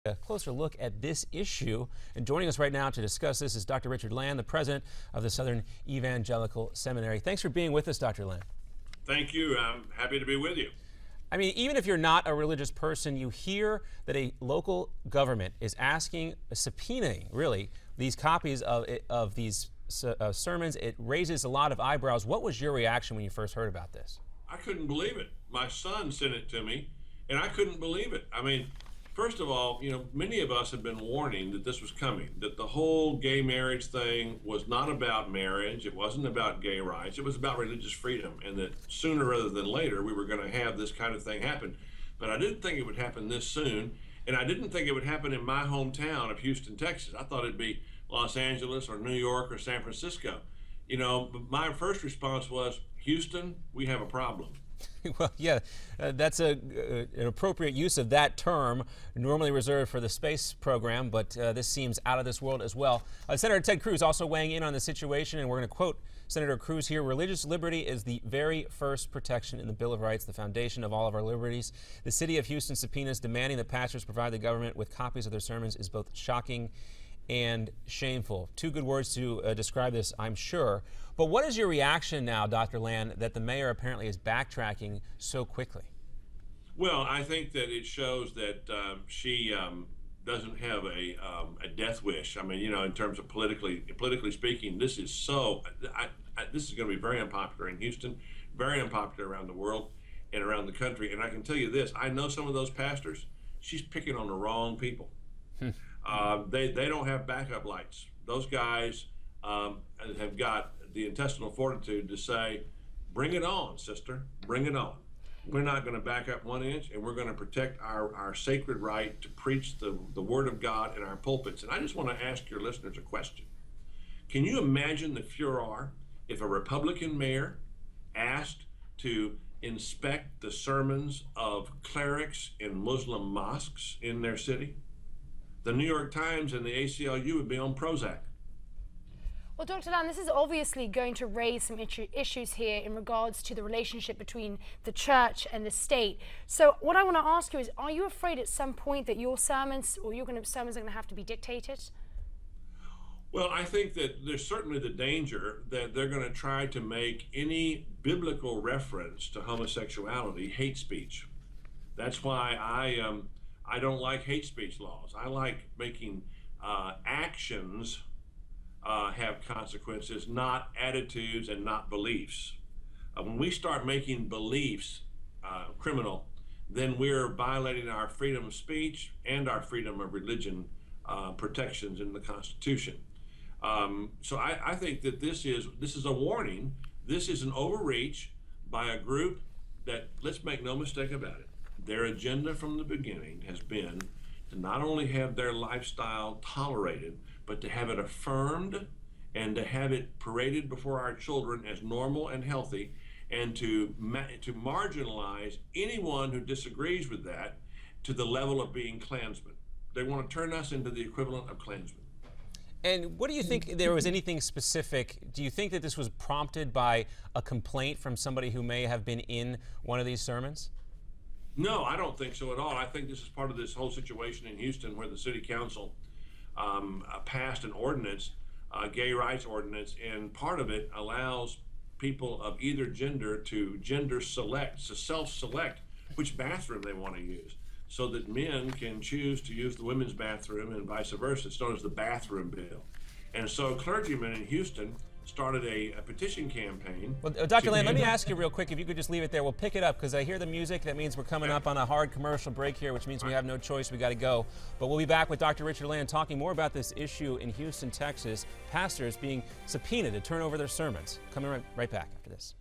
A closer look at this issue. And joining us right now to discuss this is Dr. Richard Land, the president of the Southern Evangelical Seminary. Thanks for being with us, Dr. Land. Thank you. I'm happy to be with you. I mean, even if you're not a religious person, you hear that a local government is asking, subpoenaing, really, these copies of these sermons. It raises a lot of eyebrows. What was your reaction when you first heard about this? I couldn't believe it. My son sent it to me, and I couldn't believe it. I mean, first of all, many of us have been warning that this was coming, that the whole gay marriage thing was not about marriage. It wasn't about gay rights. It was about religious freedom, and that sooner rather than later, we were going to have this kind of thing happen. But I didn't think it would happen this soon, and I didn't think it would happen in my hometown of Houston, Texas. I thought it'd be Los Angeles or New York or San Francisco. But my first response was, Houston, we have a problem. Well, yeah, that's an appropriate use of that term, normally reserved for the space program, but this seems out of this world as well. Senator Ted Cruz also weighing in on the situation, and we're going to quote Senator Cruz here. Religious liberty is the very first protection in the Bill of Rights, the foundation of all of our liberties. The city of Houston subpoenas demanding that pastors provide the government with copies of their sermons is both shocking and shameful. Two good words to describe this, I'm sure. But what is your reaction now, Dr. Land, that the mayor apparently is backtracking so quickly? Well, I think that it shows that she doesn't have a death wish. I mean, in terms of politically speaking, this is this is going to be very unpopular in Houston, very unpopular around the world and around the country. And I can tell you this: I know some of those pastors. She's picking on the wrong people. They don't have backup lights. Those guys have got the intestinal fortitude to say, bring it on, sister, bring it on. We're not going to back up 1 inch, and we're going to protect our sacred right to preach the word of God in our pulpits. And I just want to ask your listeners a question. Can you imagine the furor if a Republican mayor asked to inspect the sermons of clerics in Muslim mosques in their city? The New York Times and the ACLU would be on Prozac. Well, Dr. Land, this is obviously going to raise some issues here in regards to the relationship between the church and the state. So what I want to ask you is, are you afraid at some point that your sermons or sermons are going to have to be dictated? Well, I think that there's certainly the danger that they're going to try to make any biblical reference to homosexuality hate speech. That's why I don't like hate speech laws. I like making actions have consequences, not attitudes and not beliefs. When we start making beliefs criminal, then we're violating our freedom of speech and our freedom of religion protections in the Constitution. So I think that this is a warning. This is an overreach by a group that, let's make no mistake about it, their agenda from the beginning has been to not only have their lifestyle tolerated, but to have it affirmed and to have it paraded before our children as normal and healthy, and to marginalize anyone who disagrees with that to the level of being Klansmen. They want to turn us into the equivalent of Klansmen. And what do you think, there was anything specific? Do you think that this was prompted by a complaint from somebody who may have been in one of these sermons? No, I don't think so at all. I think this is part of this whole situation in Houston where the city council passed an ordinance, a gay rights ordinance, and part of it allows people of either gender to self-select which bathroom they want to use, so that men can choose to use the women's bathroom and vice versa. It's known as the bathroom bill. And so clergymen in Houston started a petition campaign. Well, Dr. Land, let me ask you real quick, if you could just leave it there. We'll pick it up because I hear the music. That means we're coming up on a hard commercial break here, which means we have no choice. We got to go. But we'll be back with Dr. Richard Land talking more about this issue in Houston, Texas. Pastors being subpoenaed to turn over their sermons. Coming right back after this.